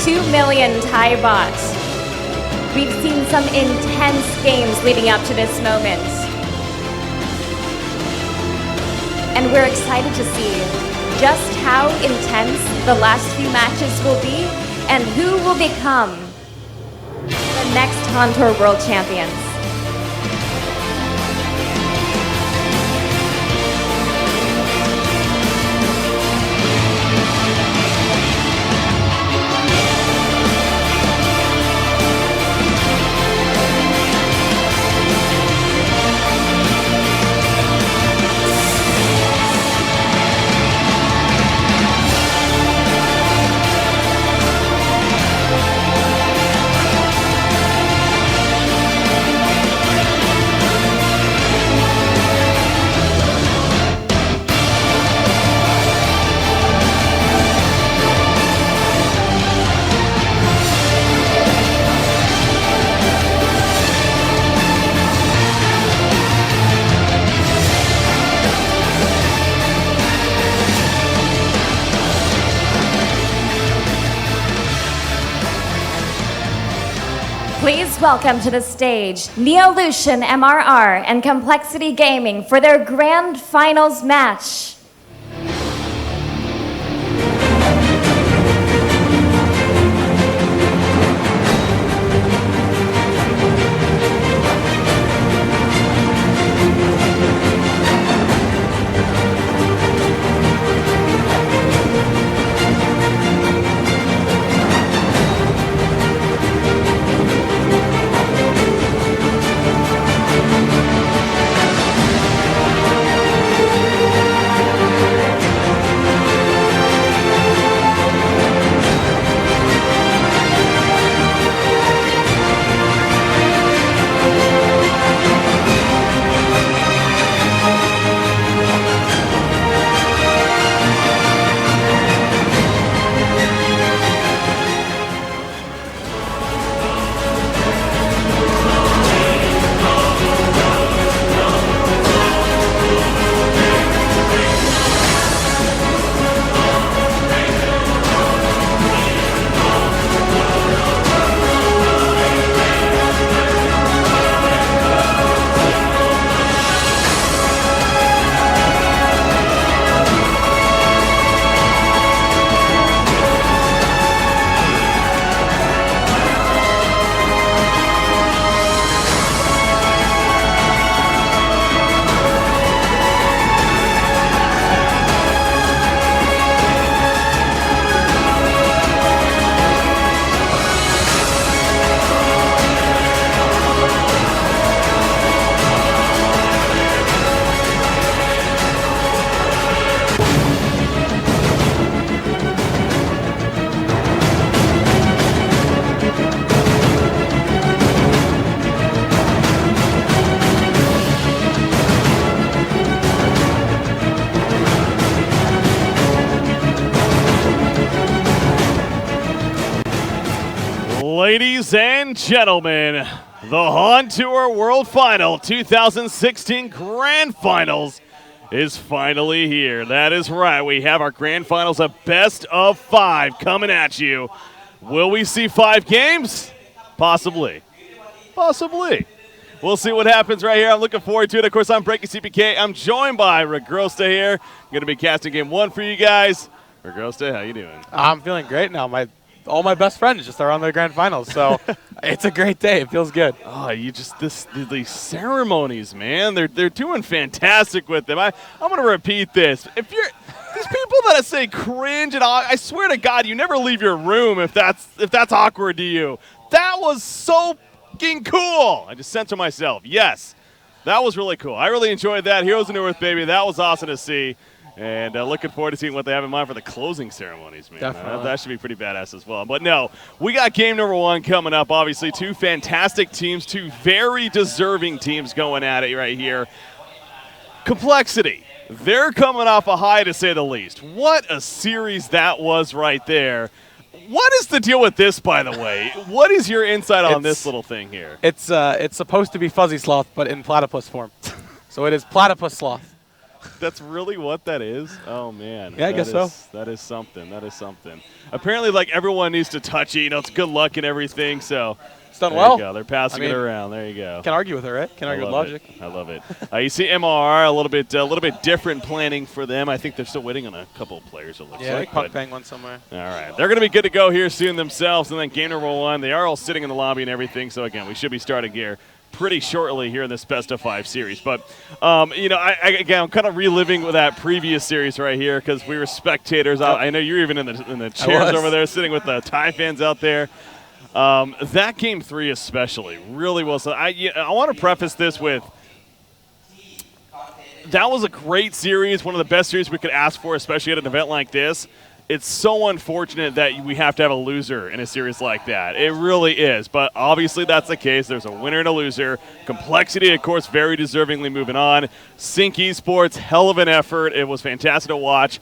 2 million Thai bots. We've seen some intense games leading up to this moment. And we're excited to see just how intense the last few matches will be and who will become the next Contour World Champions. Please welcome to the stage Neolution MRR and Complexity Gaming for their grand finals match. Ladies and gentlemen, the Contour World Final 2016 Grand Finals is finally here. That is right. We have our Grand Finals of best of 5 coming at you. Will we see 5 games? Possibly. Possibly. We'll see what happens right here. I'm looking forward to it. Of course, I'm Breaking CPK. I'm joined by Regrosta here. I'm going to be casting game 1 for you guys. Regrosta, how you doing? I'm feeling great now. All my best friends just are on the grand finals, so it's a great day. It feels good. Oh, these ceremonies, man. They're doing fantastic with them. I'm going to repeat this. If you're these people that say cringe and I swear to God, you never leave your room if that's awkward to you. That was so fucking cool. I just censor myself. Yes, that was really cool. I really enjoyed that. Heroes of New Earth, baby. That was awesome to see. And looking forward to seeing what they have in mind for the closing ceremonies, man. That should be pretty badass as well. But no, we got game number 1 coming up. Obviously, 2 fantastic teams, 2 very deserving teams going at it right here. Complexity. They're coming off a high, to say the least. What a series that was right there. What is the deal with this, by the way? What is your insight on this little thing here? It's supposed to be Fuzzy Sloth, but in platypus form. So it is Platypus Sloth. That's really what that is? Oh, man. Yeah, I guess so. That is something. That is something. Apparently, like, everyone needs to touch it. You know, it's good luck and everything, so It's done there well. you go. They're passing it around. There you go. Can't argue with her, right? Can't argue with logic. I love it. You see MRR, a little bit different planning for them. I think they're still waiting on a couple of players, it looks like. Punk Bang went somewhere. All right. They're going to be good to go here soon themselves. And then game number 1, they are all sitting in the lobby and everything. So, again, we should be starting here pretty shortly here in this best of 5 series. But, you know, I'm kind of reliving with that previous series right here because we were spectators. I know you're even in the chairs over there sitting with the Thai fans out there. That game 3 especially really well. So I want to preface this with that was a great series, one of the best series we could ask for, especially at an event like this. It's so unfortunate that we have to have a loser in a series like that. It really is. But obviously that's the case. There's a winner and a loser. Complexity, of course, very deservingly moving on. Sync Esports, hell of an effort. It was fantastic to watch.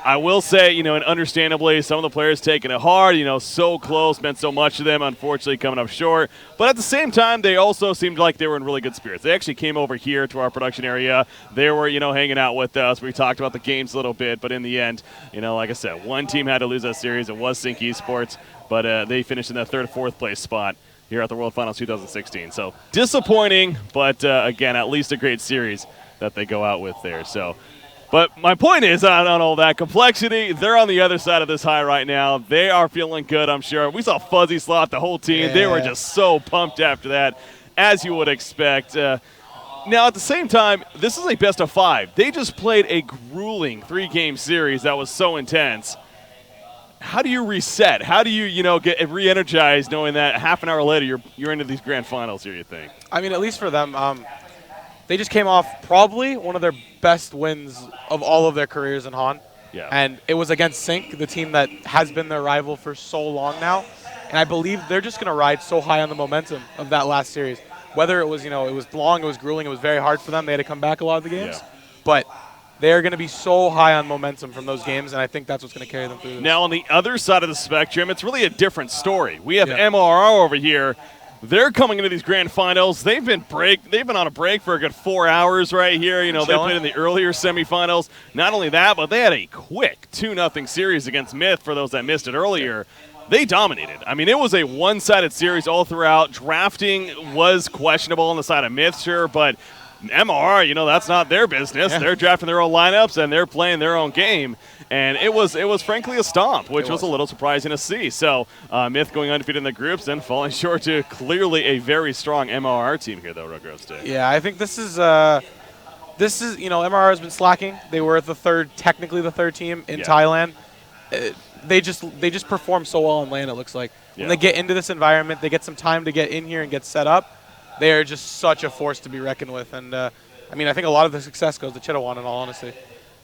I will say, you know, and understandably, some of the players taking it hard, you know, so close, meant so much to them, unfortunately coming up short. But at the same time, they also seemed like they were in really good spirits. They actually came over here to our production area. They were, you know, hanging out with us. We talked about the games a little bit, but in the end, you know, like I said, one team had to lose that series. It was Sync Esports, but they finished in that 3rd or 4th place spot here at the World Finals 2016. So disappointing, but again, at least a great series that they go out with there. So. But my point is, on all that complexity, they're on the other side of this high right now. They are feeling good, I'm sure. We saw Fuzzy slot the whole team. Yeah. They were just so pumped after that, as you would expect. Now, at the same time, this is a best of 5. They just played a grueling 3-game series that was so intense. How do you reset? How do you, you know, get re-energized knowing that half an hour later you're into these grand finals here, you think? I mean, at least for them, they just came off probably one of their best wins of all of their careers in Han. Yeah. And it was against Sync, the team that has been their rival for so long now. And I believe they're just going to ride so high on the momentum of that last series. Whether it was, you know, it was long, it was grueling, it was very hard for them. They had to come back a lot of the games. Yeah. But they're going to be so high on momentum from those games, and I think that's what's going to carry them through this. Now, on the other side of the spectrum, it's really a different story. We have MRR over here. They're coming into these grand finals. They've been on a break for a good 4 hours right here. You know, they played in the earlier semifinals. Not only that, but they had a quick 2-0 series against Myth for those that missed it earlier. They dominated. I mean, it was a one-sided series all throughout. Drafting was questionable on the side of Myth, sure, but MR, you know, that's not their business. Yeah. They're drafting their own lineups, and they're playing their own game. And it was frankly a stomp, which was a little surprising to see. So Myth going undefeated in the groups and falling short to clearly a very strong MRR team here, though, Rugro State. Yeah, I think this is, you know, MRR has been slacking. They were technically the third team in Thailand. They just perform so well on LAN, it looks like. When they get into this environment, they get some time to get in here and get set up. They are just such a force to be reckoned with. And, I mean, I think a lot of the success goes to Chitawan, in all honesty.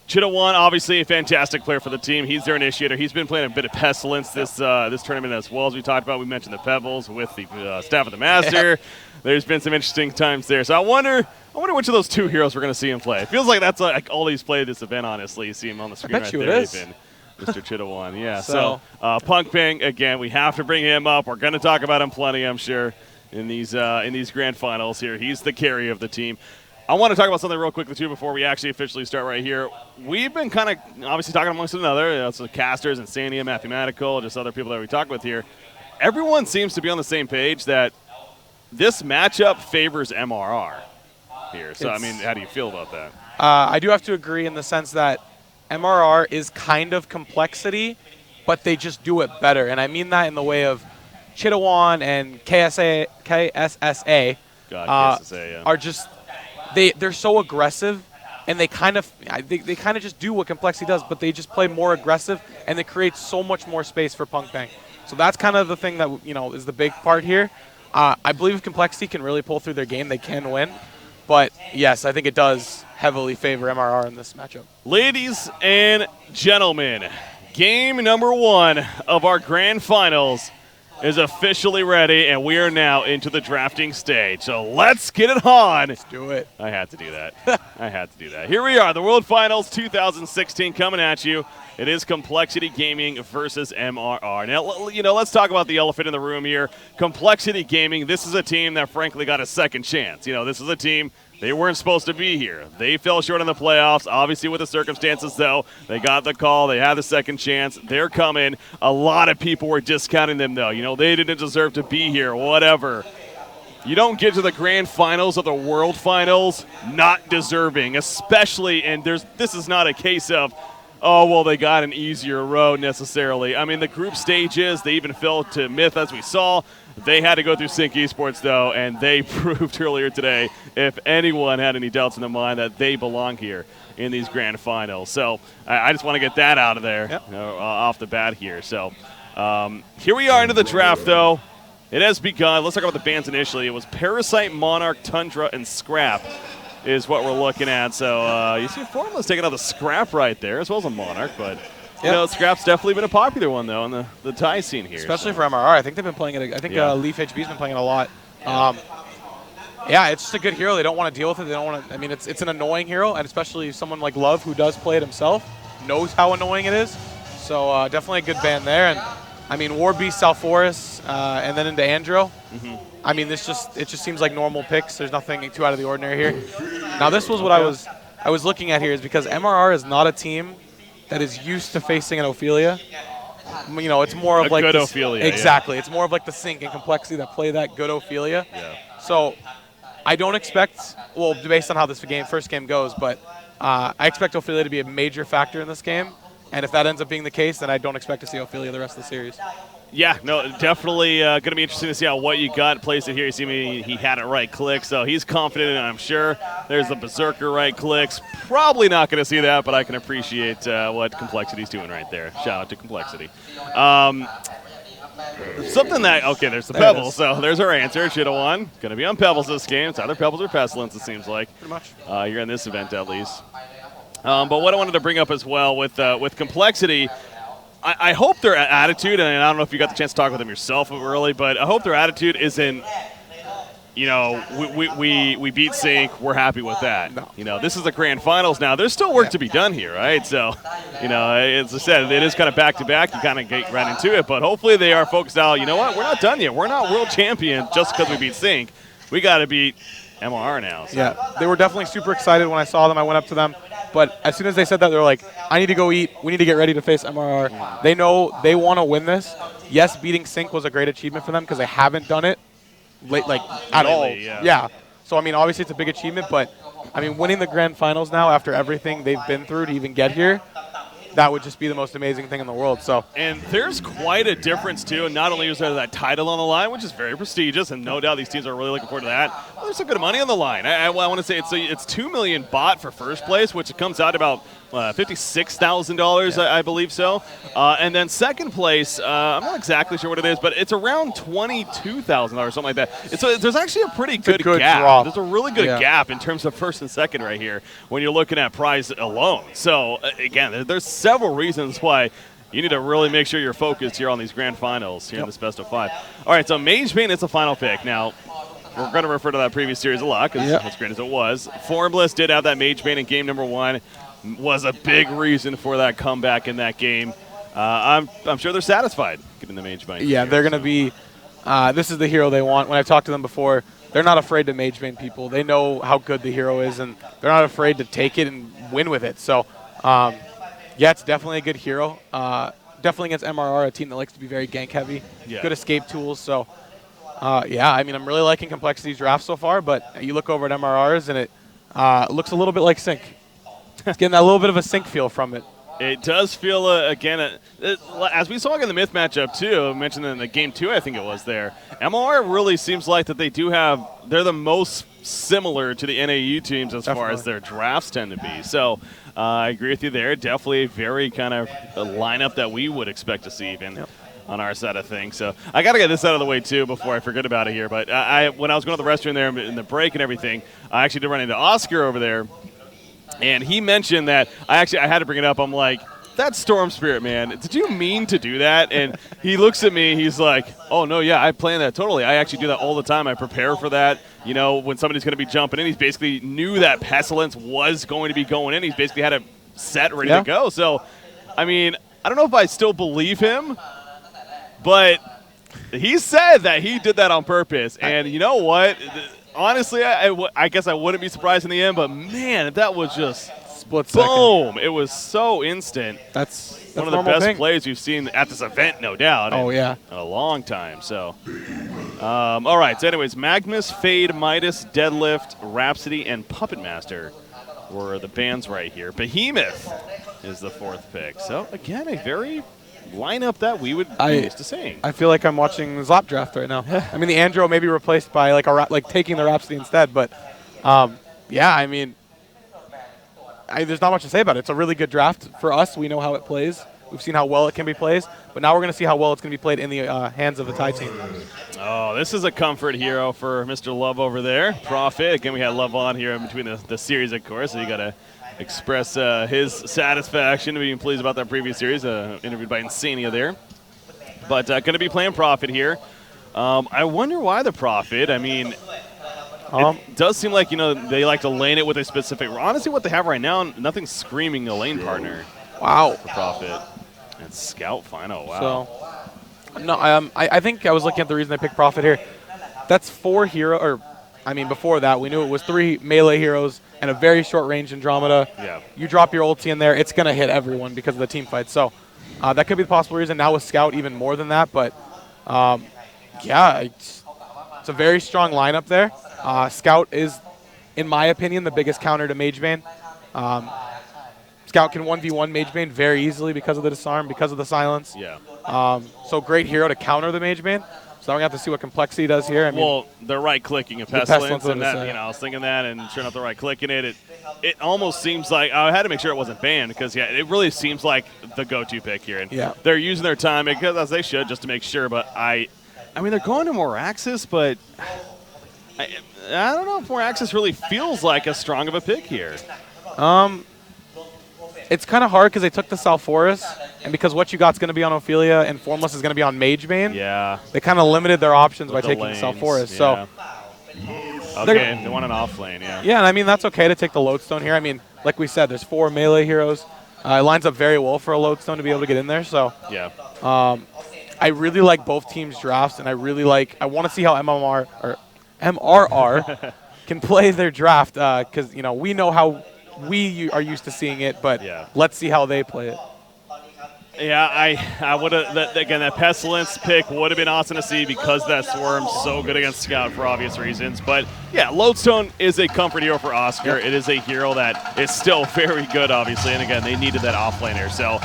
Chitawan, obviously a fantastic player for the team. He's their initiator. He's been playing a bit of Pestilence this tournament as well, as we talked about. We mentioned the Pebbles with the staff of the Master. Yep. There's been some interesting times there. So I wonder which of those 2 heroes we're going to see him play. It feels like that's like all he's played this event, honestly. You see him on the screen right there. It is. Even. Mr. Chitawan, yeah. So Punk Ping, again, we have to bring him up. We're going to talk about him plenty, I'm sure, in these grand finals here. He's the carry of the team. I want to talk about something real quickly, too, before we actually officially start right here. We've been kind of obviously talking amongst one another, so casters, Insania, Mathematical, just other people that we talk with here. Everyone seems to be on the same page that this matchup favors MRR here. So, I mean, how do you feel about that? I do have to agree in the sense that MRR is kind of complexity, but they just do it better. And I mean that in the way of Chitawan and KSSA are just they're so aggressive, and they kind of just do what complexity does, but they just play more aggressive, and it creates so much more space for Punk Bang. So that's kind of the thing that, you know, is the big part here. I believe if complexity can really pull through their game, they can win. But yes, I think it does heavily favor MRR in this matchup. Ladies and gentlemen, game number 1 of our grand finals is officially ready, and we are now into the drafting stage. So let's get it on. Let's do it. I had to do that. I had to do that. Here we are, the World Finals 2016 coming at you. It is Complexity Gaming versus MRR. Now, you know, let's talk about the elephant in the room here. Complexity Gaming, this is a team that frankly got a second chance. You know, this is a team They weren't supposed to be here. They fell short in the playoffs. Obviously, with the circumstances, though, they got the call. They had the second chance. They're coming. A lot of people were discounting them, though. You know, they didn't deserve to be here, whatever. You don't get to the grand finals of the world finals not deserving, especially, and this is not a case of, oh, well, they got an easier road necessarily. I mean, the group stages, they even fell to Myth, as we saw. They had to go through Sync Esports, though, and they proved earlier today, if anyone had any doubts in their mind, that they belong here in these grand finals. So I just want to get that out of there off the bat here. So here we are into the draft, though. It has begun. Let's talk about the bands initially. It was Parasite, Monarch, Tundra, and Scrap is what we're looking at. So you see Formula's taking out the Scrap right there, as well as a Monarch, but you know, Scrap's definitely been a popular one, though, in the tie scene here. Especially for MRR. I think they've been playing it. I think Leaf HB's been playing it a lot. Yeah, it's just a good hero. They don't want to deal with it. They don't want to. I mean, it's an annoying hero, and especially someone like Love, who does play it himself, knows how annoying it is. So definitely a good ban there. And I mean, War Beast, Salforus, and then into Andro. I mean, it just seems like normal picks. There's nothing too out of the ordinary here. Now, this was what I was looking at here, is because MRR is not a team that is used to facing an Ophelia. You know, it's more of like good Ophelia. Exactly. Yeah. It's more of like the Sync and Complexity that play that good Ophelia. Yeah. So I don't expect, well, based on how this first game goes, but I expect Ophelia to be a major factor in this game. And if that ends up being the case, then I don't expect to see Ophelia the rest of the series. Yeah, no, definitely going to be interesting to see how what you got placed it here. You see me, he had it right click, so he's confident, and I'm sure. There's the Berserker right clicks. Probably not going to see that, but I can appreciate what Complexity's doing right there. Shout out to Complexity. Something that, okay, there's the Pebbles, so there's our answer. Should have won. Going to be on Pebbles this game. It's either Pebbles or Pestilence, it seems like. Pretty much. You're in this event, at least. But what I wanted to bring up as well with Complexity, I hope their attitude, and I don't know if you got the chance to talk with them yourself early, but I hope their attitude isn't, you know, we beat Sync, we're happy with that. No. You know, this is the grand finals now. There's still work to be done here, right? So, you know, as I said, it is kind of back-to-back. You kind of get right into it, but hopefully they are focused out, you know what, we're not done yet. We're not world champion just because we beat Sync. We got to beat MRR now. So. Yeah, they were definitely super excited when I saw them. I went up to them. But as soon as they said that, they were like, I need to go eat. We need to get ready to face MRR. They know they want to win this. Yes, beating Sync was a great achievement for them because they haven't done it at all. Yeah. So, I mean, obviously it's a big achievement, but, I mean, winning the grand finals now after everything they've been through to even get here, that would just be the most amazing thing in the world. So, and there's quite a difference, too. And not only is there that title on the line, which is very prestigious, and no doubt these teams are really looking forward to that, but there's some good money on the line. I want to say it's $2 million bought for first place, which comes out about $56,000, I believe so. And then second place, I'm not exactly sure what it is, but it's around $22,000, something like that. So there's actually a pretty good gap. Drop. There's a really good gap in terms of first and second right here when you're looking at prize alone. So, again, there's several reasons why you need to really make sure you're focused here on these grand finals here in this best of 5. All right, so Mage Bane is the final pick. Now, we're going to refer to that previous series a lot because as great as it was. Formless did have that Mage Bane in game number 1. Was a big reason for that comeback in that game. I'm sure they're satisfied getting the Mage Bane. Yeah, they're going to be this is the hero they want. When I've talked to them before, they're not afraid to Mage Bane people. They know how good the hero is, and they're not afraid to take it and win with it. So, yeah, it's definitely a good hero. Definitely against MRR, a team that likes to be very gank heavy. Yeah. Good escape tools. So, yeah, I mean, I'm really liking Complexity's draft so far, but you look over at MRR's, and it looks a little bit like Sync. It's getting that little bit of a Sync feel from it. It does feel, again, as we saw in the Myth matchup, too, mentioned in the game 2, I think it was there, MR really seems like that they do have, they're the most similar to the NAU teams as far as their drafts tend to be. So I agree with you there. Definitely a very kind of a lineup that we would expect to see even on our side of things. So I got to get this out of the way, too, before I forget about it here. But when I was going to the restroom there in the break and everything, I actually did run into Oscar over there. And he mentioned that I had to bring it up. I'm like, that's Storm Spirit, man. Did you mean to do that? And he looks at me. He's like, oh, no, yeah, I plan that totally. I actually do that all the time. I prepare for that. You know, when somebody's going to be jumping in, he's basically knew that Pestilence was going to be going in. He's basically had it set, ready to go. So, I mean, I don't know if I still believe him, but he said that he did that on purpose. And you know what? honestly, I guess I wouldn't be surprised in the end, but man, that was just Split second. boom. It was so instant. That's One of the normal best thing. plays we've seen at this event, no doubt. Oh, yeah. In a long time. So, all right. So, anyways, Magnus, Fade, Midas, Deadlift, Rhapsody, and Puppet Master were the bands right here. Behemoth is the 4th pick. So, again, a very lineup that we would be used to seeing. I feel like I'm watching the Zlap draft right now. I mean, the Andro may be replaced by like taking the Rhapsody instead, but yeah, I mean, there's not much to say about it. It's a really good draft for us. We know how it plays. We've seen how well it can be played, but now we're going to see how well it's going to be played in the hands of the Thai team. Oh, this is a comfort hero for Mr. Love over there. Profit. Again, we had Love on here in between the series, of course, so you got to express his satisfaction to being pleased about that previous series, interviewed by Insania there. But going to be playing Profit here. I wonder why the Profit. I mean, it does seem like, they like to lane it with a specific. Honestly, what they have right now, nothing's screaming a lane partner. Wow. For Profit. And Scout final. Wow. So, no, I think I was looking at the reason I picked Profit here. That's 4 hero, or I mean, before that, we knew it was 3 melee heroes and a very short range Andromeda. Yeah. You drop your ulti in there, it's going to hit everyone because of the team fight. So that could be the possible reason. Now with Scout, even more than that. But yeah, it's a very strong lineup there. Scout is, in my opinion, the biggest counter to Magebane. Scout can 1v1 Magebane very easily because of the disarm, because of the silence. Yeah. So great hero to counter the Magebane. So I'm going to have to see what Complexity does here. I mean, well, they're right-clicking a Pestilence, and that, I was thinking that, and sure enough, they're right-clicking it. It almost seems like, I had to make sure it wasn't banned, because, yeah, it really seems like the go-to pick here. And they're using their time, because as they should, just to make sure. But I mean, they're going to Moraxis, but I don't know if Moraxis really feels like as strong of a pick here. It's kind of hard because they took the Salforus, and because what you got's going to be on Ophelia and Formless is going to be on Magebane. Yeah. They kind of limited their options by taking lanes, the Salforus. yeah. So okay, they want an off lane, yeah. Yeah, and I mean, that's okay to take the Lodestone here. I mean, like we said, there's 4 melee heroes. It lines up very well for a Lodestone to be able to get in there. So yeah. I really like both teams' drafts, and I want to see how MRR can play their draft because, we know how we are used to seeing it, but let's see how they play it. Yeah, I would have, again, that Pestilence pick would have been awesome to see because that Swarm's so good against Scout for obvious reasons. But yeah, Lodestone is a comfort hero for Oscar. Yep. It is a hero that is still very good, obviously. And again, they needed that offlaner. So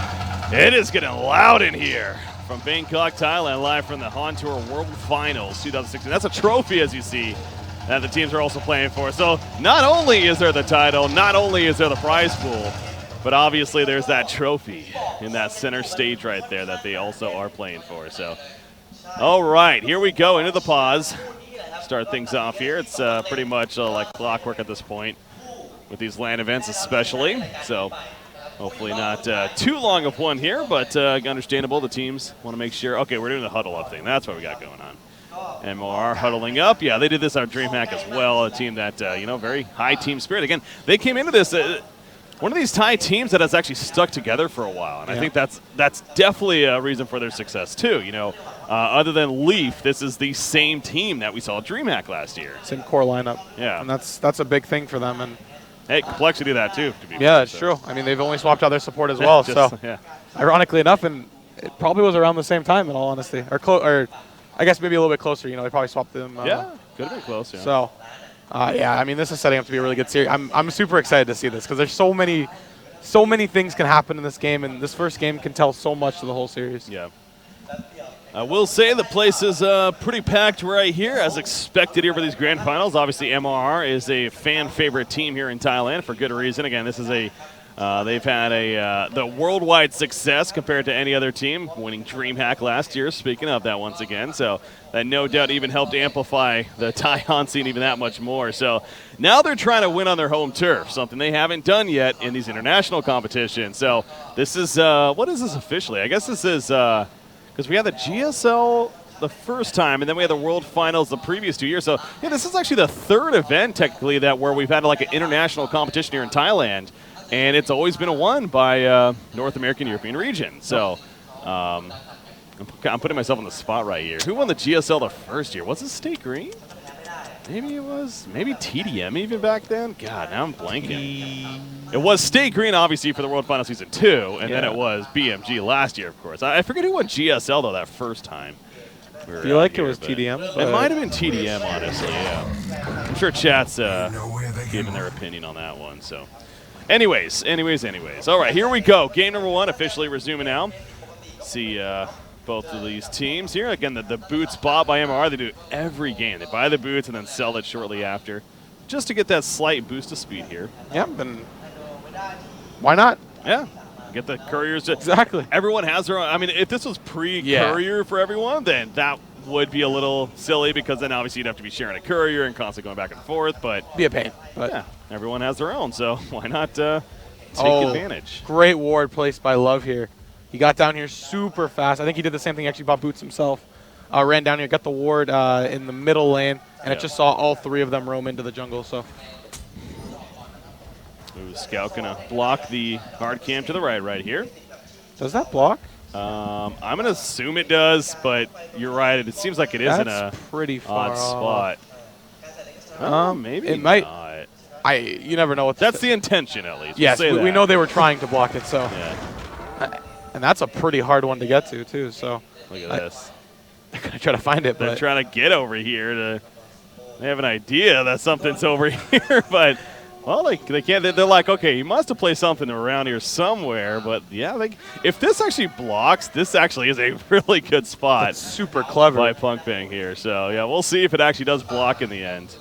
it is getting loud in here from Bangkok, Thailand, live from the Han Tour World Finals 2016. That's a trophy, as you see, that the teams are also playing for. So not only is there the title, not only is there the prize pool, but obviously there's that trophy in that center stage right there that they also are playing for. So, all right, here we go into the pause. Start things off here. It's pretty much like clockwork at this point with these LAN events especially. So hopefully not too long of one here, but understandable. The teams want to make sure. Okay, we're doing the huddle up thing. That's what we got going on. MRR huddling up. Yeah, they did this on DreamHack as well, a team that, very high team spirit. Again, they came into this, one of these Thai teams that has actually stuck together for a while, and I think that's definitely a reason for their success too. Other than Leaf, this is the same team that we saw at DreamHack last year. Same core lineup. Yeah. And that's a big thing for them. And hey, Complexity did that too. That's true. I mean, they've only swapped out their support as well. Ironically enough, and it probably was around the same time, in all honesty, or I guess maybe a little bit closer. They probably swapped them. Could have been close. Yeah. So, I mean, this is setting up to be a really good series. I'm super excited to see this because there's so many things can happen in this game, and this first game can tell so much to the whole series. Yeah. I will say the place is pretty packed right here, as expected here for these grand finals. Obviously, MRR is a fan favorite team here in Thailand for good reason. Again, this is they've had the worldwide success compared to any other team, winning DreamHack last year, speaking of that once again. So that no doubt even helped amplify the Thai Han scene even that much more. So now they're trying to win on their home turf, something they haven't done yet in these international competitions. So this is, what is this officially? I guess this is, because we had the GSL the first time, and then we had the World Finals the previous 2 years. So yeah, this is actually the third event technically where we've had like an international competition here in Thailand. And it's always been won by North American European region. So I'm putting myself on the spot right here. Who won the GSL the first year? Was it State Green? Maybe it was TDM even back then. God, now I'm blanking. It was State Green, obviously, for the World Final Season 2, and then it was BMG last year, of course. I forget who won GSL, though, that first time. I feel like it was TDM. It might have been TDM, honestly, yeah. I'm sure chat's giving their opinion on that one. So, anyways. All right, here we go. Game number 1 officially resuming now. See both of these teams here. Again, the boots bought by MRR. They do every game. They buy the boots and then sell it shortly after, just to get that slight boost of speed here. Yeah, then why not? Yeah. Get the couriers. Exactly. Everyone has their own. I mean, if this was pre-courier for everyone, then that would be a little silly because then obviously you'd have to be sharing a courier and constantly going back and forth. But be a pain. But yeah, everyone has their own, so why not take advantage? Great ward placed by Love here. He got down here super fast. I think he did the same thing. He actually bought boots himself. Ran down here, got the ward in the middle lane, and it just saw all 3 of them roam into the jungle. So. Ooh, Scout gonna block the hard cam to the right here. Does that block? I'm gonna assume it does, but you're right. It seems like it is in a pretty far odd spot. Maybe it might. Not. You never know what. That's the intention, at least. Yes, we know they were trying to block it. So. Yeah. And that's a pretty hard one to get to too. So. Look at this. They're gonna try to find it. They're trying to get over here. They have an idea that something's over here, but. Well, they can't. They're like, okay, he must have played something around here somewhere. But yeah, if this actually blocks, this actually is a really good spot. That's super clever by Punkbang here. So yeah, we'll see if it actually does block in the end.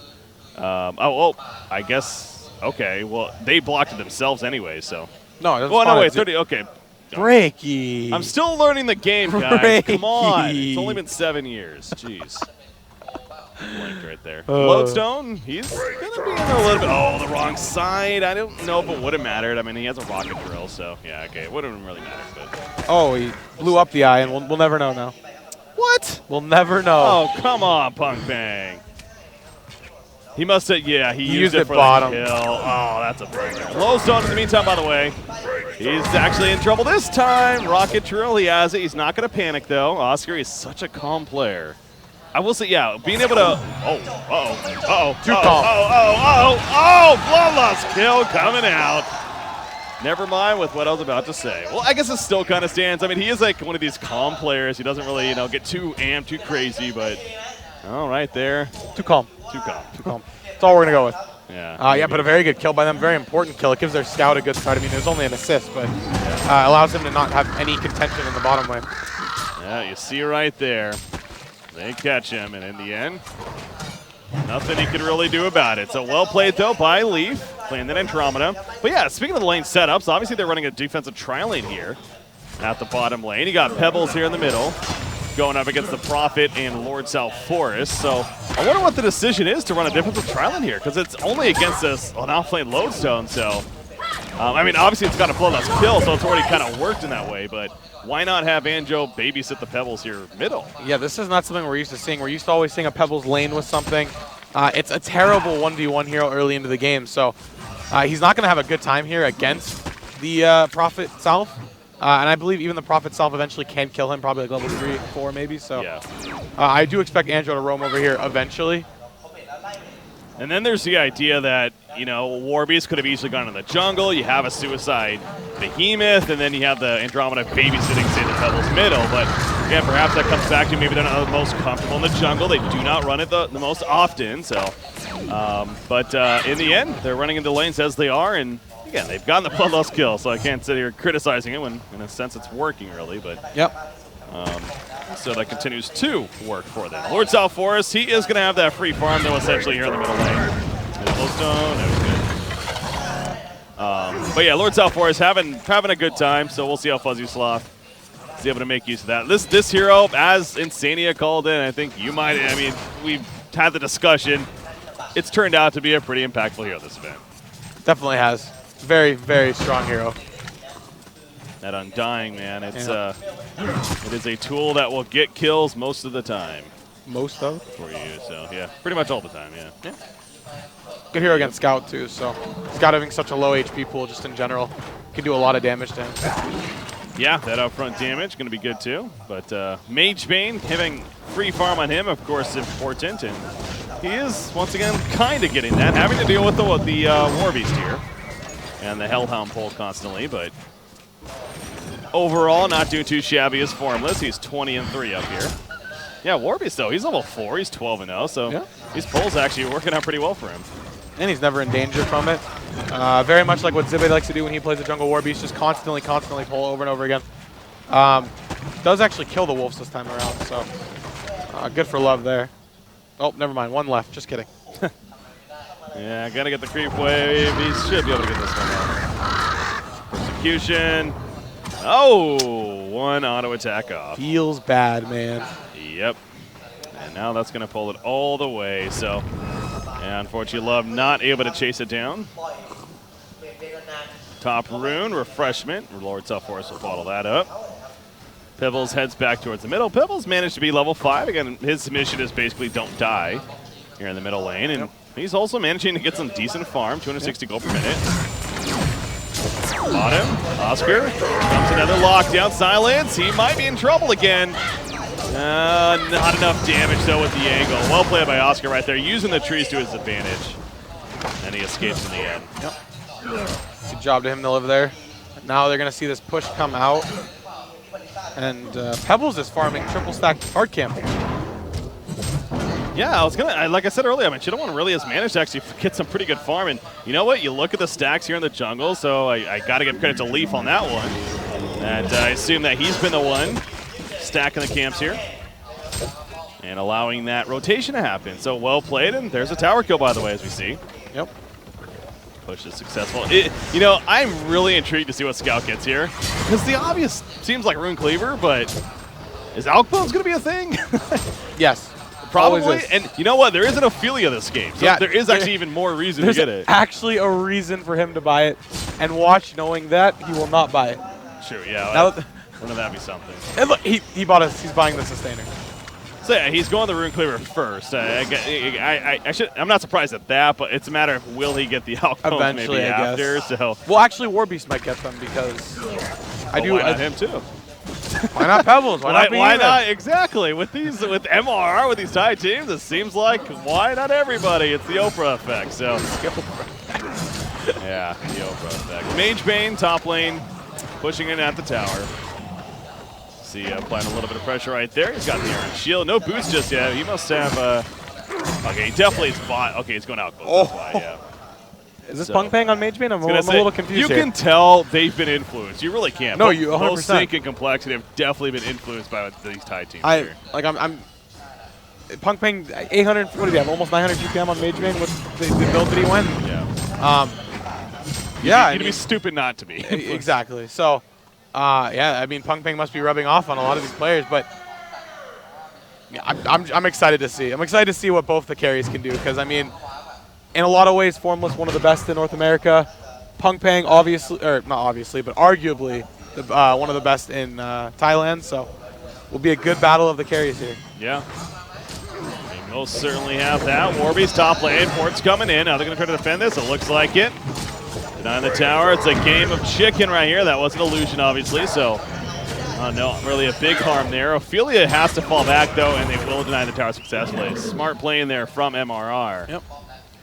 I guess. Okay, well they blocked it themselves anyway. So no, it doesn't. Well, no, wait, 30. Okay. Breaky. I'm still learning the game, guys. Come on. It's only been 7 years. Jeez. Blanked right there. Lodestone, he's going to be in there a little bit. Oh, the wrong side. I don't know if it would have mattered. I mean, he has a rocket drill, so yeah, okay. It wouldn't really matter. But. Oh, he blew up the eye, and we'll never know now. What? We'll never know. Oh, come on, Punkbang. He must have, yeah, he used it for bottom. the kill. Oh, that's a break. Lodestone, in the meantime, by the way, he's actually in trouble this time. Rocket drill, he has it. He's not going to panic, though. Oscar is such a calm player. I will say, yeah, being able to. Too calm. Bloodlust kill coming out. Never mind with what I was about to say. Well, I guess it still kind of stands. I mean, he is like one of these calm players. He doesn't really, get too amped, too crazy, but right there. Too calm. Too calm. Too calm. That's all we're going to go with. Yeah. But a very good kill by them. Very important kill. It gives their scout a good start. I mean, it was only an assist, but allows him to not have any contention in the bottom lane. Yeah, you see right there. They catch him, and in the end, nothing he could really do about it. So well played, though, by Leaf, playing that Andromeda. But yeah, speaking of the lane setups, obviously they're running a defensive tri-lane here at the bottom lane. You got Pebbles here in the middle, going up against the Prophet and Lord South Forest. So I wonder what the decision is to run a defensive tri-lane here, because it's only against this off-lane Lodestone. So, I mean, obviously it's got a bloodlust kill, so it's already kind of worked in that way, but why not have Anjo babysit the Pebbles here middle? Yeah, this is not something we're used to seeing. We're used to always seeing a Pebbles lane with something. It's a terrible 1v1 hero early into the game, so he's not going to have a good time here against the Prophet South. And I believe even the Prophet South eventually can kill him, probably like level 3, 4 maybe. So yeah. I do expect Anjo to roam over here eventually. And then there's the idea that, Warbeast could have easily gone in the jungle. You have a Suicide Behemoth, and then you have the Andromeda babysitting, say, the Pebbles middle. But, again, perhaps that comes back to maybe they're not the most comfortable in the jungle. They do not run it the most often. So, but in the end, they're running into lanes as they are. And, again, they've gotten the bloodlust kill, so I can't sit here criticizing it when, in a sense, it's working, really. But yep. So that continues to work for them. Lord South Forest, he is going to have that free farm, though, essentially here in the middle lane. Glowstone, that was good. But yeah, Lord South Forest having a good time, so we'll see how Fuzzy Sloth is able to make use of that. This hero, as Insania called in, I think you might, we've had the discussion. It's turned out to be a pretty impactful hero this event. Definitely has. Very, very strong hero. That Undying, man, it's it is a tool that will get kills most of the time. Most of? For you, so yeah, pretty much all the time, yeah. Good hero against Scout, too, so Scout having such a low HP pool just in general can do a lot of damage to him. Yeah, that upfront damage going to be good, too. But Mage Bane, having free farm on him, of course, important. And he is, once again, kind of getting that. Having to deal with the War Beast here. And the Hellhound pull constantly, but overall, not doing too shabby as Formless. He's 20-3 up here. Yeah, War Beast, though, he's level 4. He's 12-0, so these pulls actually working out pretty well for him. And he's never in danger from it. Very much like what Zibe likes to do when he plays the jungle War Beast, just constantly pull over and over again. Does actually kill the wolves this time around, so good for Love there. Oh, never mind. One left. Just kidding. Yeah, gotta get the creep wave. He should be able to get this one out. Persecution. Oh, one auto attack off. Feels bad, man. Yep. And now that's gonna pull it all the way. So, yeah, unfortunately, Love not able to chase it down. Top rune, refreshment. Lord South Forest will bottle that up. Pibbles heads back towards the middle. Pibbles managed to be level 5. Again, his mission is basically don't die here in the middle lane. And he's also managing to get some decent farm, 260 gold per minute. Bottom, Oscar. Comes another lockdown. Silence. He might be in trouble again. Not enough damage, though, with the angle. Well played by Oscar right there, using the trees to his advantage. And he escapes in the end. Yep. Good job to him to live there. Now they're going to see this push come out. And Pebbles is farming triple stack hard camp. Yeah, like I said earlier, I mean, Chittawon really has managed to actually get some pretty good farm. And you know what? You look at the stacks here in the jungle, so I got to give credit to Leaf on that one. And I assume that he's been the one stacking the camps here and allowing that rotation to happen. So well played, and there's a tower kill, by the way, as we see. Yep. Push is successful. I'm really intrigued to see what Scout gets here, because the obvious seems like Rune Cleaver, but is Alkbones going to be a thing? Yes. Probably. And you know what? There is an Ophelia this game, so there is actually even more reason to get it. Actually a reason for him to buy it, and watch knowing that he will not buy it. True, yeah. Wouldn't that be something? And look, he's buying the Sustainer. So yeah, he's going the Rune Cleaver first. I'm not surprised at that, but it's a matter of will he get the Alkbones Eventually, maybe I after. guess. So. Well, actually, War Beast might get them because Why not him too? Why not Pebbles? Why not? Exactly. With MRR, with these tie teams, it seems like why not everybody? It's the Oprah effect. So yeah, the Oprah effect. Mage Bane, top lane, pushing in at the tower. See, applying a little bit of pressure right there. He's got the Iron Shield. No boots just yet. He must have. Okay, he definitely is bot. Okay, he's going out close. Oh. That's why, yeah. Is this Punk Pang on Mage Bane? I'm a little confused You here. can tell they've been influenced. You really can't. No, you 100%. Both Sync and Complexity have definitely been influenced by these tie teams here. I'm Punk Pang 800. What did he have? Almost 900 GPM on Mage Bane with the build that he went. Yeah. You'd be stupid not to be. Exactly. So, yeah, I mean, Punk Pang must be rubbing off on a lot of these players, but yeah, I'm excited to see. I'm excited to see what both the carries can do, because I mean, in a lot of ways, Formless one of the best in North America. Punk Pang, obviously, or not obviously, but arguably one of the best in Thailand. So, will be a good battle of the carries here. Yeah. They most certainly have that. Warby's top lane. Port's coming in. Now they're going to try to defend this. It looks like it. Denying the tower. It's a game of chicken right here. That was an illusion, obviously. So, no, really a big harm there. Ophelia has to fall back, though, and they will deny the tower successfully. Smart playing there from MRR. Yep.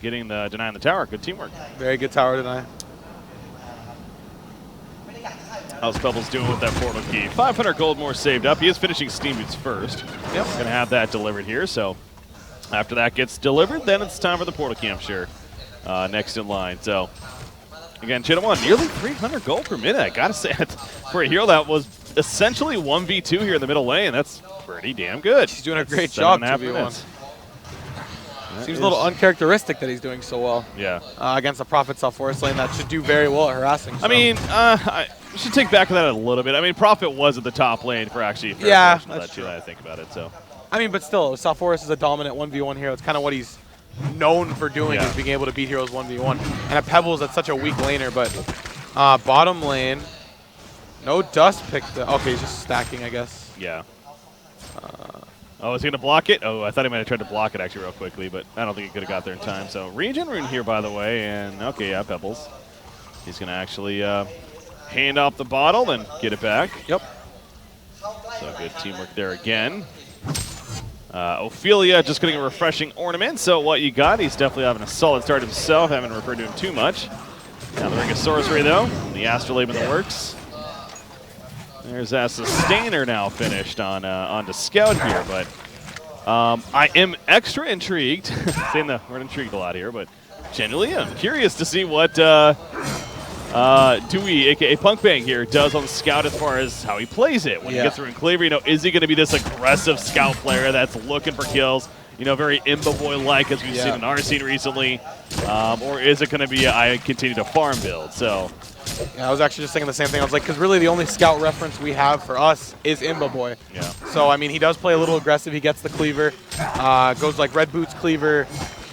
Getting the denying the tower. Good teamwork. Very good tower deny. How's Pebbles doing with that portal key? 500 gold more saved up. He is finishing Steam Boots first. Yep. Going to have that delivered here. So after that gets delivered, then it's time for the portal key, I'm sure. Next in line. So again, Chittawon, nearly 300 gold per minute. I got to say, for a hero that was essentially 1v2 here in the middle lane, that's pretty damn good. He's doing a great job, 2v1. Seems a little uncharacteristic that he's doing so well. Yeah. Against a Prophet South Forest lane that should do very well at harassing. So. I mean, I should take back that a little bit. I mean, Prophet was at the top lane for actually yeah, that's true. That I think about it. So. I mean, but still, South Forest is a dominant 1v1 hero. It's kind of what he's known for doing, is being able to beat heroes 1v1. And at Pebbles, that's such a weak laner. But bottom lane, no dust picked up. Okay, he's just stacking, I guess. Yeah. Oh, is he going to block it? Oh, I thought he might have tried to block it actually real quickly, but I don't think he could have got there in time. So regen rune here, by the way, and okay, yeah, Pebbles. He's going to actually hand off the bottle, then get it back. Yep. So good teamwork there again. Ophelia just getting a refreshing ornament. So what you got, he's definitely having a solid start himself. Haven't referred to him too much. Now the Ring of Sorcery, though. The Astrolabe in the works. There's a Sustainer now finished on to Scout here, but I am extra intrigued. Saying the word intrigued a lot here, but genuinely I'm curious to see what Dewey, aka Punk Bang here, does on the Scout as far as how he plays it. When he gets through Enclaver, you know, is he going to be this aggressive Scout player that's looking for kills? You know, very Imba Boy-like as we've seen in our scene recently, or is it going to be I continue to farm build? So, yeah, I was actually just thinking the same thing. I was like, because really the only Scout reference we have for us is Imba Boy. Yeah. So I mean, he does play a little aggressive. He gets the Cleaver, goes like Red Boots Cleaver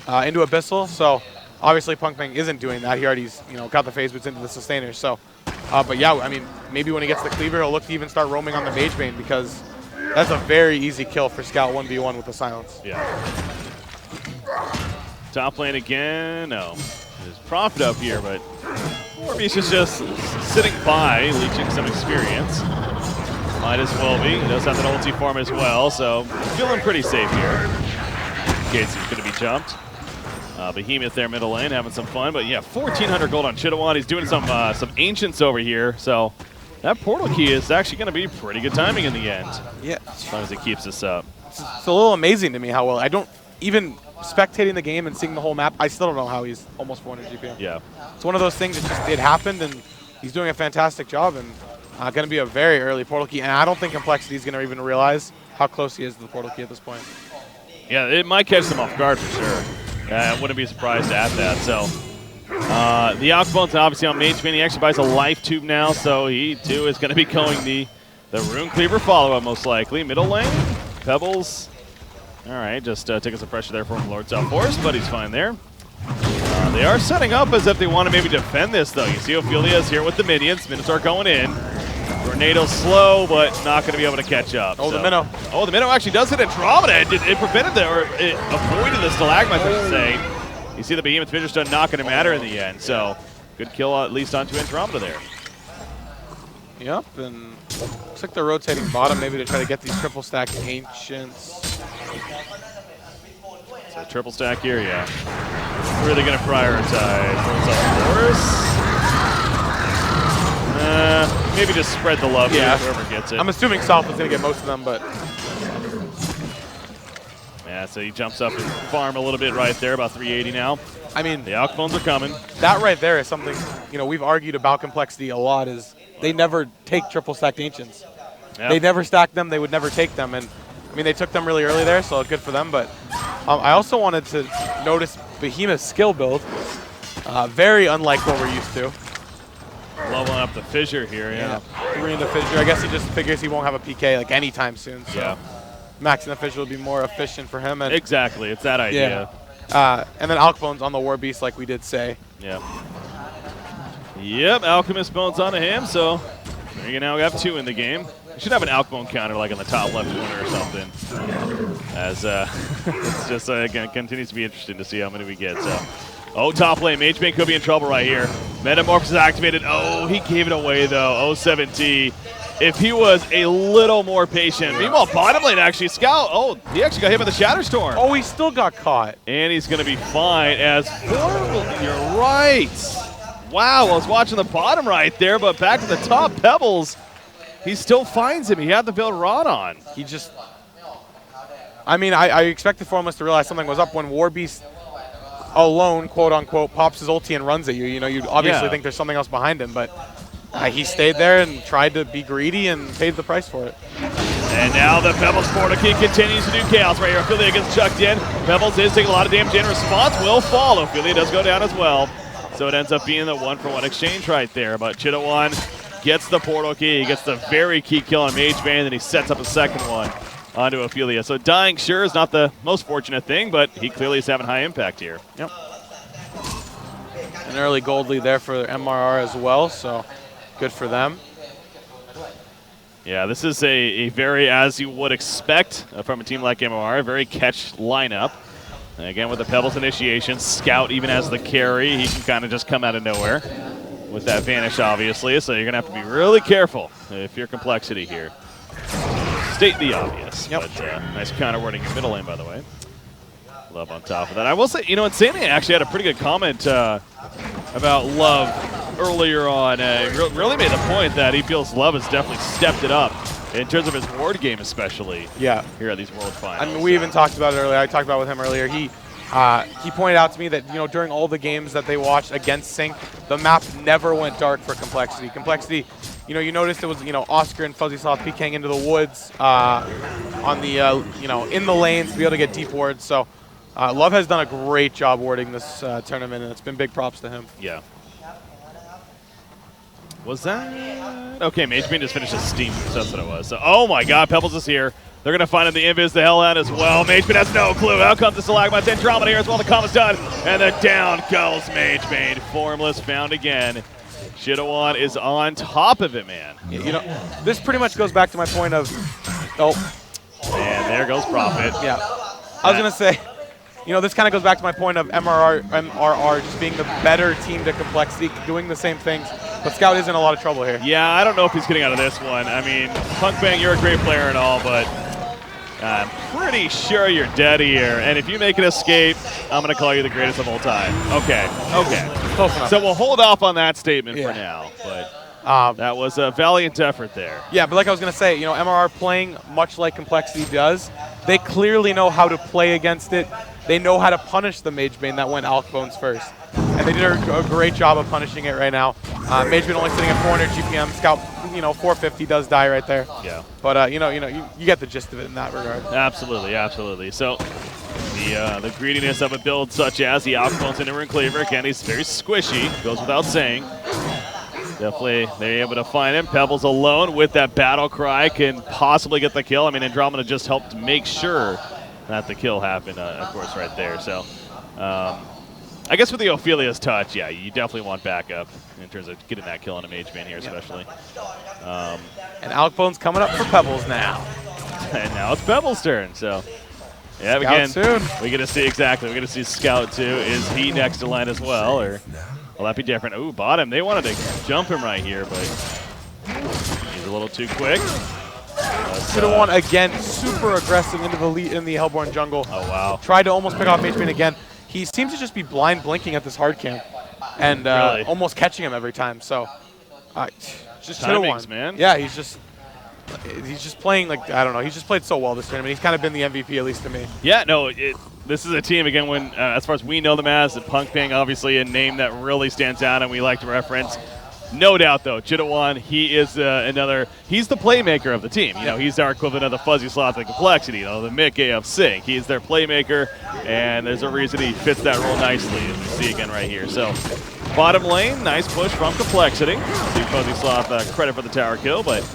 into Abyssal. So obviously Punk Bang isn't doing that. He already's got the Phase Boots into the Sustainer. So, but yeah, I mean, maybe when he gets the Cleaver, he'll look to even start roaming on the Mage Bane because that's a very easy kill for Scout 1v1 with the Silence. Yeah. Top lane again. No. There's Prophet up here, but Morbius is just sitting by, leeching some experience. Might as well be. He does have an ulti farm as well, so feeling pretty safe here. Gates is going to be jumped. Behemoth there middle lane, having some fun. But yeah, 1,400 gold on Chitawan. He's doing some Ancients over here, so that portal key is actually going to be pretty good timing in the end. Yeah. As long as he keeps this up. It's a little amazing to me how well. I don't even spectating the game and seeing the whole map, I still don't know how he's almost 400 GP. Yeah. It's one of those things that just, it happened, and he's doing a fantastic job, and going to be a very early portal key. And I don't think Complexity is going to even realize how close he is to the portal key at this point. Yeah, it might catch them off guard for sure. I wouldn't be surprised at that. So the Alchebone's obviously on Mage Bane. He actually buys a Life Tube now, so he too is going to be going the Rune Cleaver follow-up most likely. Middle lane, Pebbles. All right, just taking some pressure there from Lord Southforest, but he's fine there. They are setting up as if they want to maybe defend this, though. You see Ophelia's here with the minions. Minotaur going in. Tornado's slow, but not going to be able to catch up. Oh, so. The Minnow. Oh, the Minnow actually does hit Andromeda. It prevented or it avoided the Stalagmites, I should say. You see the Behemoth Fissure Stun not going to matter in the end, so good kill at least onto Andromeda there. Yep, and looks like they're rotating bottom maybe to try to get these triple stack Ancients. So triple stack here, yeah. Really going to prioritize Southforest. Maybe just spread the love here, whoever gets it. I'm assuming South is going to get most of them, but... Yeah, so he jumps up and farm a little bit right there, about 380 now. I mean... The Alchebones are coming. That right there is something, we've argued about Complexity a lot, is they never take triple stacked Ancients. Yep. They never stack them, they would never take them, and I mean, they took them really early there, so good for them, but I also wanted to notice Behemoth's skill build. Very unlike what we're used to. Leveling up the Fissure here, yeah. 3 in the Fissure. I guess he just figures he won't have a PK like anytime soon. So yeah. Maxing the Fissure will be more efficient for him. And exactly, it's that idea. Yeah. And then Alchebone's on the War Beast, like we did say. Yeah. Yep, Alchemist Bone's onto him, so you now have 2 in the game. You should have an Alchebone counter like in the top left corner or something. As it's just, again, continues to be interesting to see how many we get. So. Oh, top lane. Mage Bane could be in trouble right here. Metamorphosis is activated. Oh, he gave it away, though. 0-17. If he was a little more patient. Meanwhile, bottom lane, actually, Scout. Oh, he actually got hit by the Shatterstorm. Oh, he still got caught. And he's going to be fine as you're right. Wow, I was watching the bottom right there, but back to the top, Pebbles. He still finds him. He had the build Rod on. He just... I mean, I expected Formless to realize something was up when War Beast alone, quote-unquote, pops his ulti and runs at you. You'd obviously think there's something else behind him, but he stayed there and tried to be greedy and paid the price for it. And now the Pebbles portal key continues to do chaos right here. Ophelia gets chucked in. Pebbles is taking a lot of damage in. Response will fall. Ophelia does go down as well. So it ends up being the 1-for-1 exchange right there. But Chitawan gets the portal key. He gets the very key kill on Mage Bane, and then he sets up a second one onto Ophelia. So dying sure is not the most fortunate thing, but he clearly is having high impact here. Yep. An early gold lead there for MRR as well, so good for them. Yeah, this is a very, as you would expect from a team like MRR, very catch lineup. And again, with the Pebbles initiation, Scout even as the carry, he can kind of just come out of nowhere with that vanish, obviously. So you're going to have to be really careful if you're Complexity here. state the obvious. Yep. But nice counter wording in middle lane, by the way. Love on top of that. I will say, you know, Insanity actually had a pretty good comment about Love earlier on. Really made the point that he feels Love has definitely stepped it up in terms of his ward game, especially. Yeah. Here at these World Finals. I mean, we even talked about it earlier. I talked about it with him earlier. He pointed out to me that, you know, during all the games that they watched against Sync, the map never went dark for Complexity. Complexity, you know, you noticed it was, you know, Oscar and Fuzzy Sloth PKing into the woods on the, you know, in the lanes to be able to get deep wards. So Love has done a great job warding this tournament, and it's been big props to him. Yeah. Was that? Okay, Mage Bean just finished his Steam, so that's what it was. So, oh my god, Pebbles is here. They're going to find him the Invis the hell out as well. Mage Bean has no clue. Out comes the Stalagmite. Andromeda here as well. The combo's done. And then down goes Mage Bean. Formless found again. Shidawan is on top of it, man. You know, this pretty much goes back to my point of, And there goes Prophet. Yeah. I was going to say, you know, this kind of goes back to my point of MRR just being the better team to Complexity, doing the same things. But Scout is in a lot of trouble here. Yeah, I don't know if he's getting out of this one. I mean, Punk Bang, you're a great player and all, but I'm pretty sure you're dead here. And if you make an escape, I'm going to call you the greatest of all time. Okay. Close enough. So we'll hold off on that statement for now. But that was a valiant effort there. Yeah, but like I was going to say, you know, MRR playing much like Complexity does, they clearly know how to play against it. They know how to punish the Mage Bane that went Alk Bones first. And they did a great job of punishing it right now. Mage Bane only sitting at 400 GPM. Scout, you know, 450 does die right there. Yeah. But, you get the gist of it in that regard. Absolutely. So the greediness of a build such as the Alk Bones into Rune Cleaver, again, he's very squishy, goes without saying. Definitely they're able to find him. Pebbles alone with that battle cry can possibly get the kill. I mean, Andromeda just helped make sure that the kill happened, of course, right there. So I guess with the Ophelia's touch, yeah, you definitely want backup in terms of getting that kill on a Mage Bane here, especially. And Alk Bones coming up for Pebbles now. And now it's Pebbles' turn. So, yeah, Scout again, soon. we're going to see exactly. We're going to see Scout too. Is he next to line as well, or will that be different? Ooh, bottom. They wanted to jump him right here, but he's a little too quick. Shidawan again, super aggressive into the lead in the Hellborn jungle. Oh, wow. Tried to almost pick off Mage Bane again. He seems to just be blind blinking at this hard camp and Really? almost catching him every time. So, just Timings, Shidawan. man. Yeah, he's just playing like, I don't know. He's just played so well this tournament. He's kind of been the MVP, at least to me. Yeah, no, this is a team, again, when as far as we know them as, Punk Bang, obviously a name that really stands out and we like to reference. No doubt, though, Shidawan, he is he's the playmaker of the team. You know, he's our equivalent of the Fuzzy Sloth and Complexity, you know, the Mickey of Sync. He's their playmaker, and there's a reason he fits that role nicely, as we see again right here. So, bottom lane, nice push from Complexity. See Fuzzy Sloth credit for the tower kill, but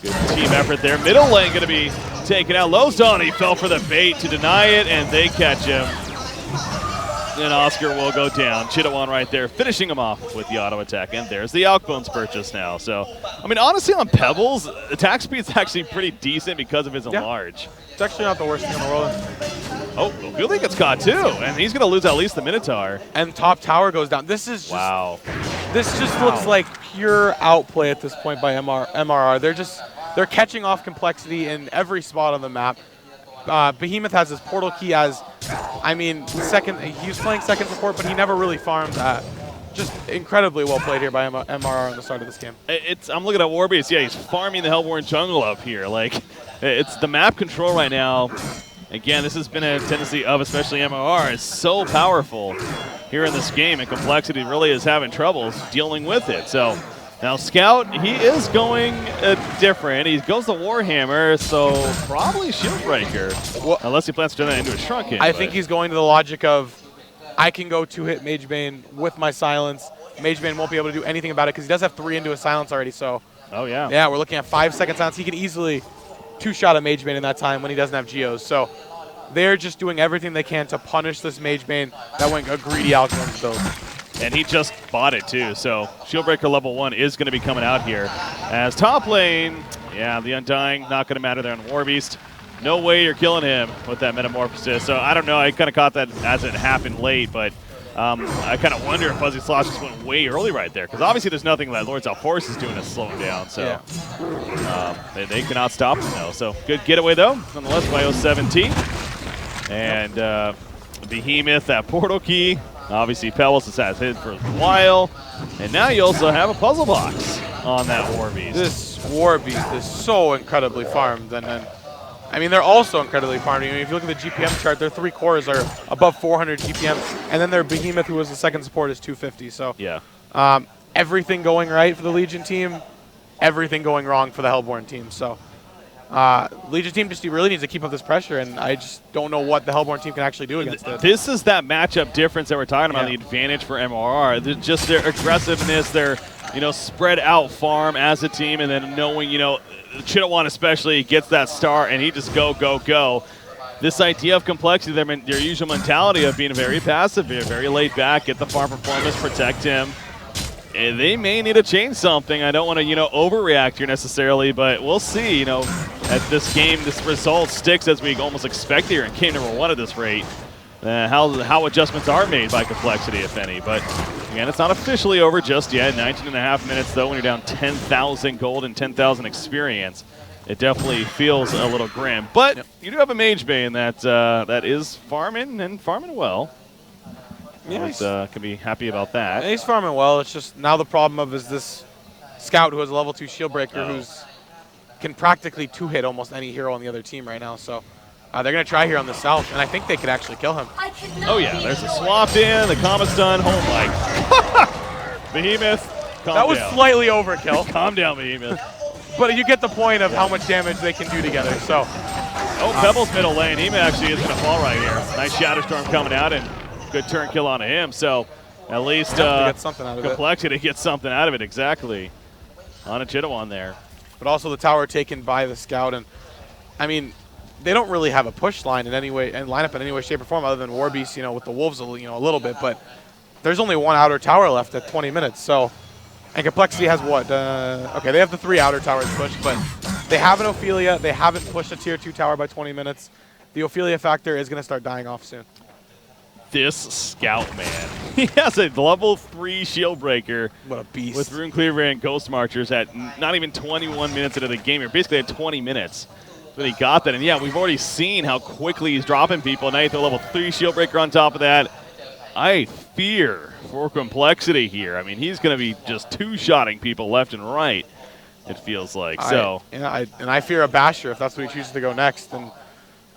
good team effort there. Middle lane going to be taken out. Lozon, he fell for the bait to deny it, and they catch him. Then Oscar will go down. Shidawan right there, finishing him off with the auto attack. And there's the Alk Bones purchase now. So, I mean, honestly, on Pebbles, attack speed's actually pretty decent because of his enlarge. It's actually not the worst thing in the world. Oh, Fielding gets caught too, and he's going to lose at least the Minotaur. And top tower goes down. This is just, wow. This just looks like pure outplay at this point by MRR. They're catching off Complexity in every spot on the map. Behemoth has his portal key as, I mean, he was playing second support, but he never really farmed that. Just incredibly well played here by MRR on the start of this game. I'm looking at Warbeast. Yeah, he's farming the Hellborn jungle up here. Like, it's the map control right now. Again, this has been a tendency of especially MRR. It's so powerful here in this game, and Complexity really is having troubles dealing with it. So now Scout, he is going different. He goes the Warhammer, so probably Shieldbreaker, well, unless he plans to turn that into a Shrunken. I think he's going to the logic of, I can go two-hit Mage Bane with my silence. Mage Bane won't be able to do anything about it because he does have 3 into a silence already. So, oh yeah, yeah, we're looking at 5-second silence. He can easily two-shot a Mage Bane in that time when he doesn't have Geos. So they're just doing everything they can to punish this Mage Bane that went a greedy Alk Bones build. And he just bought it too, so Shieldbreaker level 1 is going to be coming out here. As top lane, yeah, the Undying, not going to matter there on Warbeast. No way you're killing him with that Metamorphosis. So I don't know, I kind of caught that as it happened late, but I kind of wonder if Fuzzy Slosh just went way early right there, because obviously there's nothing that Lords Alforce is doing to slow him down. So they cannot stop him, though. So good getaway, though, nonetheless, by 017. And Behemoth, that portal key. Obviously, Pebbles has had hit for a while. And now you also have a puzzle box on that War Beast. This War Beast is so incredibly farmed. And then, I mean, they're also incredibly farmed. I mean, if you look at the GPM chart, their 3 cores are above 400 GPM. And then their Behemoth, who was the second support, is 250. So yeah, everything going right for the Legion team, everything going wrong for the Hellborn team. So Legion team just really needs to keep up this pressure, and I just don't know what the Hellborn team can actually do against it. This is that matchup difference that we're talking about, the advantage for MRR. Just their aggressiveness, their spread out farm as a team, and then knowing, Chitawan especially gets that star, and he just go. This idea of complexity, their usual mentality of being very passive, very laid back, get the farm performance, protect him. And they may need to change something. I don't want to, overreact here necessarily, but we'll see, at this game, this result sticks as we almost expect here in game number 1 at this rate. How adjustments are made by complexity, if any. But again, it's not officially over just yet. 19.5 minutes, though, when you're down 10,000 gold and 10,000 experience. It definitely feels a little grim. But you do have a Mage Bane that is farming and farming well. Yeah, can be happy about that. And he's farming well. It's just now the problem is this Scout who has a level 2 shield breaker who's can practically 2-hit almost any hero on the other team right now. So they're going to try here on the south, and I think they could actually kill him. Oh yeah, there's a swap in, the comment's done. Oh my. Behemoth, calm that was down. Slightly overkill. Calm down, Behemoth. But you get the point of how much damage they can do together. So Pebbles middle lane, he actually is going to fall right here. Nice Shadow Storm coming out, and good turn kill on him, so at least get something out of complexity gets something out of it, exactly. On a Chitawan there. But also the tower taken by the Scout, and I mean, they don't really have a push line in any way and lineup in any way, shape, or form other than War Beast, with the Wolves, a little bit. But there's only 1 outer tower left at 20 minutes, so and complexity has what? Okay, they have the 3 outer towers pushed, but they have an Ophelia. They haven't pushed a tier 2 tower by 20 minutes. The Ophelia factor is going to start dying off soon. This Scout, man. He has a level 3 shield breaker. What a beast. With Rune Cleaver and Ghost Marchers at not even 21 minutes into the game. You're basically at 20 minutes when he got that. And yeah, we've already seen how quickly he's dropping people. Now you throw a level 3 shield breaker on top of that. I fear for complexity here. I mean, he's going to be just 2-shotting people left and right, it feels like. I fear a Basher if that's what he chooses to go next. And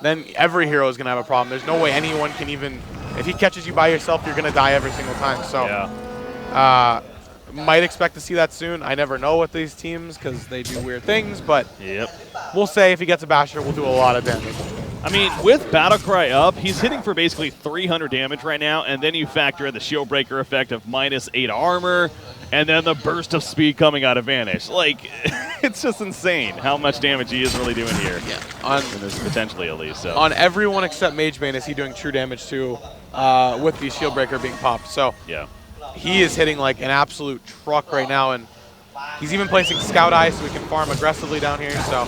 then every hero is going to have a problem. There's no way anyone can even... If he catches you by yourself, you're going to die every single time. So, might expect to see that soon. I never know with these teams because they do weird things, but we'll say if he gets a Basher, we'll do a lot of damage. I mean, with Battlecry up, he's hitting for basically 300 damage right now, and then you factor in the shield breaker effect of -8 armor, and then the burst of speed coming out of Vanish. Like, it's just insane how much damage he is really doing here. Yeah, and this potentially at least. So. On everyone except Mage Bane is he doing true damage too, with the shield breaker being popped. So he is hitting like an absolute truck right now, and he's even placing Scout Eye so we can farm aggressively down here. So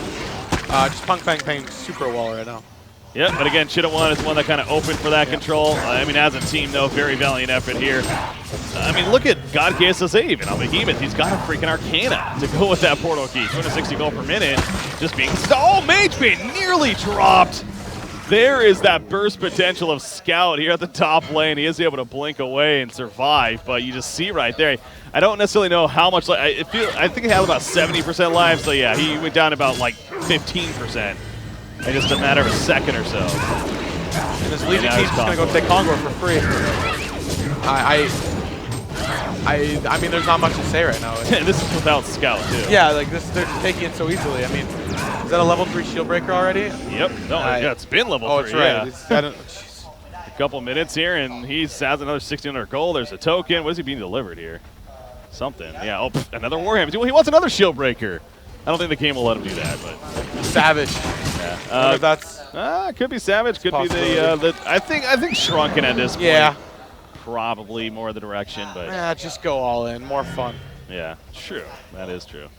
just Punk Bang playing super well right now. Yeah, but again, Chitawan is one that kind of opened for that control. I mean, as a team, though, very valiant effort here. I mean, look at God Chaos even on Behemoth. He's got a freaking Arcana to go with that portal key. 260 gold per minute. Just being... Oh, Mage Bane nearly dropped. There is that burst potential of Scout here at the top lane. He is able to blink away and survive, but you just see right there. I don't necessarily know how much... I think he had about 70% life, so yeah, he went down about like 15%. In just a matter of a second or so. And this Legion team's just going to go take Kongor for free. I mean, there's not much to say right now. This is without Scout, too. Yeah, like this, they're just taking it so easily. I mean, is that a level 3 shield breaker already? Yep. No, yeah, it's been level 3. Oh, it's right. Yeah. A couple minutes here, and he has another 1,600 gold. There's a token. What is he being delivered here? Something. Yeah. Oh, another Warhammer. He wants another shield breaker. I don't think the game will let him do that, but Savage. Yeah. That's could be Savage. Could be the. I think Shrunken at this point. Yeah. Probably more the direction, but. Yeah, just go all in. More fun. Yeah, true. That is true.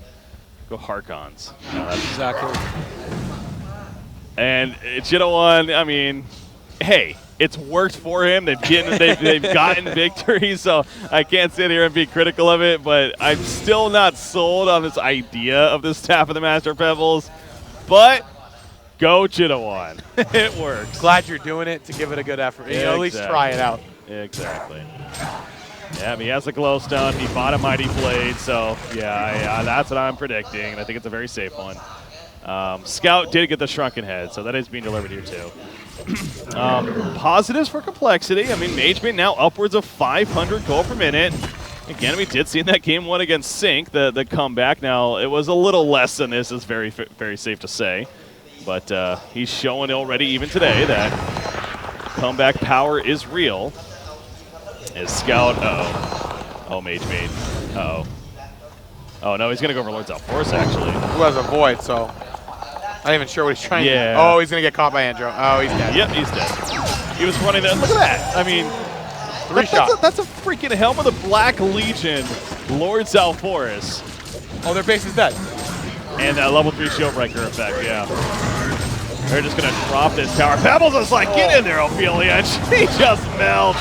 Go Harkons. Exactly. And Chitawan, I mean, hey, it's worked for him. They've gotten victories, so I can't sit here and be critical of it, but I'm still not sold on this idea of the staff of the Master Pebbles. But go Chittawan. It works. Glad you're doing it to give it a good effort. You know, at least try it out. Exactly. Yeah, he has a glowstone. He bought a mighty blade, so yeah, that's what I'm predicting, and I think it's a very safe one. Scout did get the shrunken head, so that is being delivered here too. Positives for complexity. I mean, MageMate now upwards of 500 gold per minute. Again, we did see in that game one against Sync the comeback. Now, it was a little less than this, is very safe to say. But he's showing already, even today, that comeback power is real. Is Scout, oh, MageMate, oh, no, he's going to go for Lord Zalforce, actually. Who has a void, so I'm not even sure what he's trying to do. Oh, he's going to get caught by Andro. Oh, he's dead. Yep, he's dead. He was running that. Look at that. I mean, that's a freaking Helm of the Black Legion, Lord Zalforce. Oh, their base is dead. And that level 3 Shieldbreaker effect, yeah. They're just going to drop this tower. Pebbles is like, get in there, Ophelia. She just melts.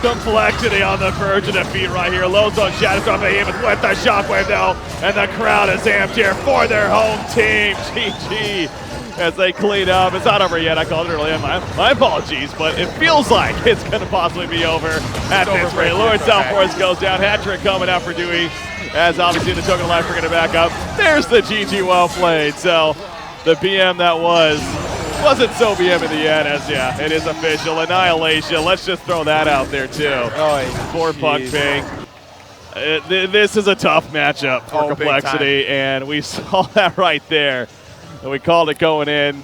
Complexity on the verge of defeat right here. Low zone shadows on Behemoth with the shockwave though, and the crowd is amped here for their home team. GG as they clean up. It's not over yet. I called it earlier. My apologies, but it feels like it's going to possibly be over at this rate. Lord Zalforce goes down. Hat-trick coming out for Dewey, as obviously the token of life are going to back up. There's the GG, well played. So the BM that wasn't so BM in the end, as yeah, it is official. Annihilation. Let's just throw that out there too. Oh, for Punk-Ping. This is a tough matchup for complexity, and we saw that right there. And we called it going in.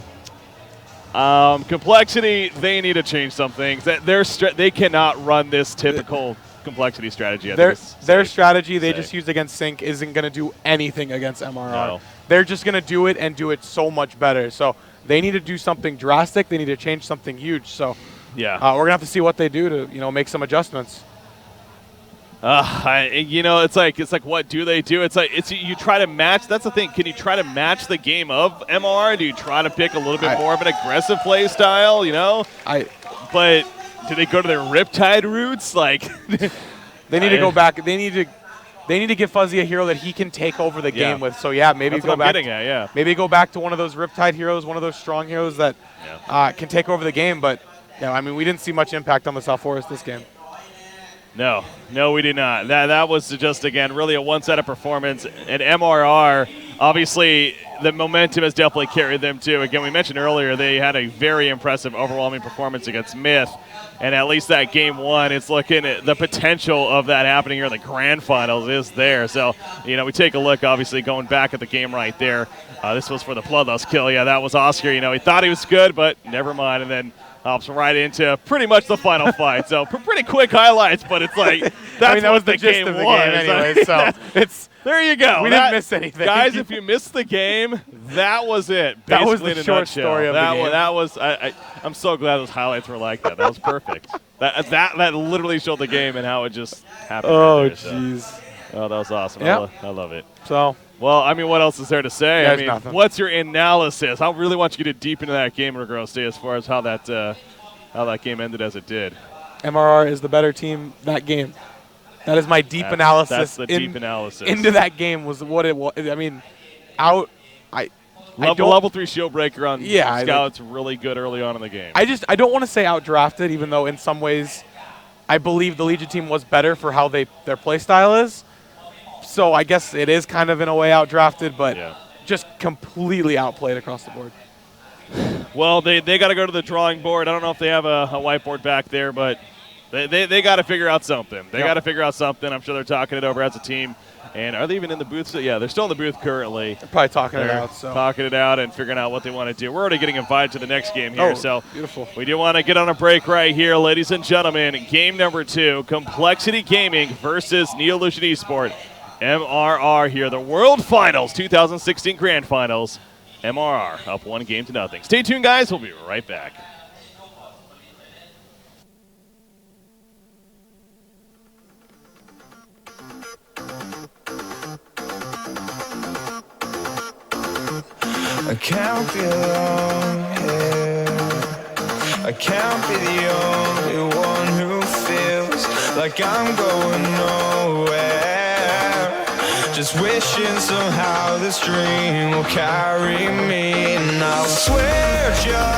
Complexity, they need to change some things. They cannot run this typical complexity strategy. Their strategy they just used against Sync isn't going to do anything against MRR. No. They're just going to do it and do it so much better. So they need to do something drastic. They need to change something huge. So yeah, we're going to have to see what they do to make some adjustments. It's like what do they do? It's you try to match. That's the thing. Can you try to match the game of MR? Do you try to pick a little bit more of an aggressive play style? But do they go to their Riptide roots? Like they need to go back. They need to give Fuzzy a hero that he can take over the game with. So yeah, maybe go back. Maybe go back to one of those Riptide heroes, one of those strong heroes that can take over the game. But yeah, I mean, we didn't see much impact on the South Forest this game. No, we did not. That was just, again, really a one-sided performance. And MRR, obviously, the momentum has definitely carried them, too. Again, we mentioned earlier they had a very impressive, overwhelming performance against Myth. And at least that game one, it's looking at the potential of that happening here in the grand finals is there. So, we take a look, obviously, going back at the game right there. This was for the Bloodlust kill. Yeah, that was Oscar. He thought he was good, but never mind. And then hops right into pretty much the final fight. So pretty quick highlights, but it's like that was the game of the game anyway. So there you go. We didn't miss anything, guys. If you missed the game, that was it. Basically, that was the short story of the game. That was. I'm so glad those highlights were like that. That was perfect. that literally showed the game and how it just happened. Oh jeez. Oh, that was awesome. Yep. I love it. So. Well, I mean, what else is there to say? There's nothing. What's your analysis? I really want you to get deep into that game, Regrossi, as far as how that game ended as it did. MRR is the better team that game. That is my deep analysis. That's the deep analysis. Into that game was what it was. I mean, level 3 Shieldbreaker on Scout's really good early on in the game. I don't want to say outdrafted, even though in some ways I believe the Legion team was better for how their play style is. So I guess it is kind of in a way outdrafted, but just completely outplayed across the board. Well, they got to go to the drawing board. I don't know if they have a whiteboard back there, but they got to figure out something. They got to figure out something. I'm sure they're talking it over as a team. And are they even in the booth? Yeah, they're still in the booth currently. They're probably talking it out. Talking it out and figuring out what they want to do. We're already getting invited to the next game here. So beautiful. We do want to get on a break right here, ladies and gentlemen. Game number 2, Complexity Gaming versus Neolution Esport. MRR here, the World Finals, 2016 Grand Finals. MRR up 1-0. Stay tuned, guys. We'll be right back. I can't belong here. I can't be the only one who feels like I'm going nowhere. Just wishing somehow this dream will carry me. And I swear just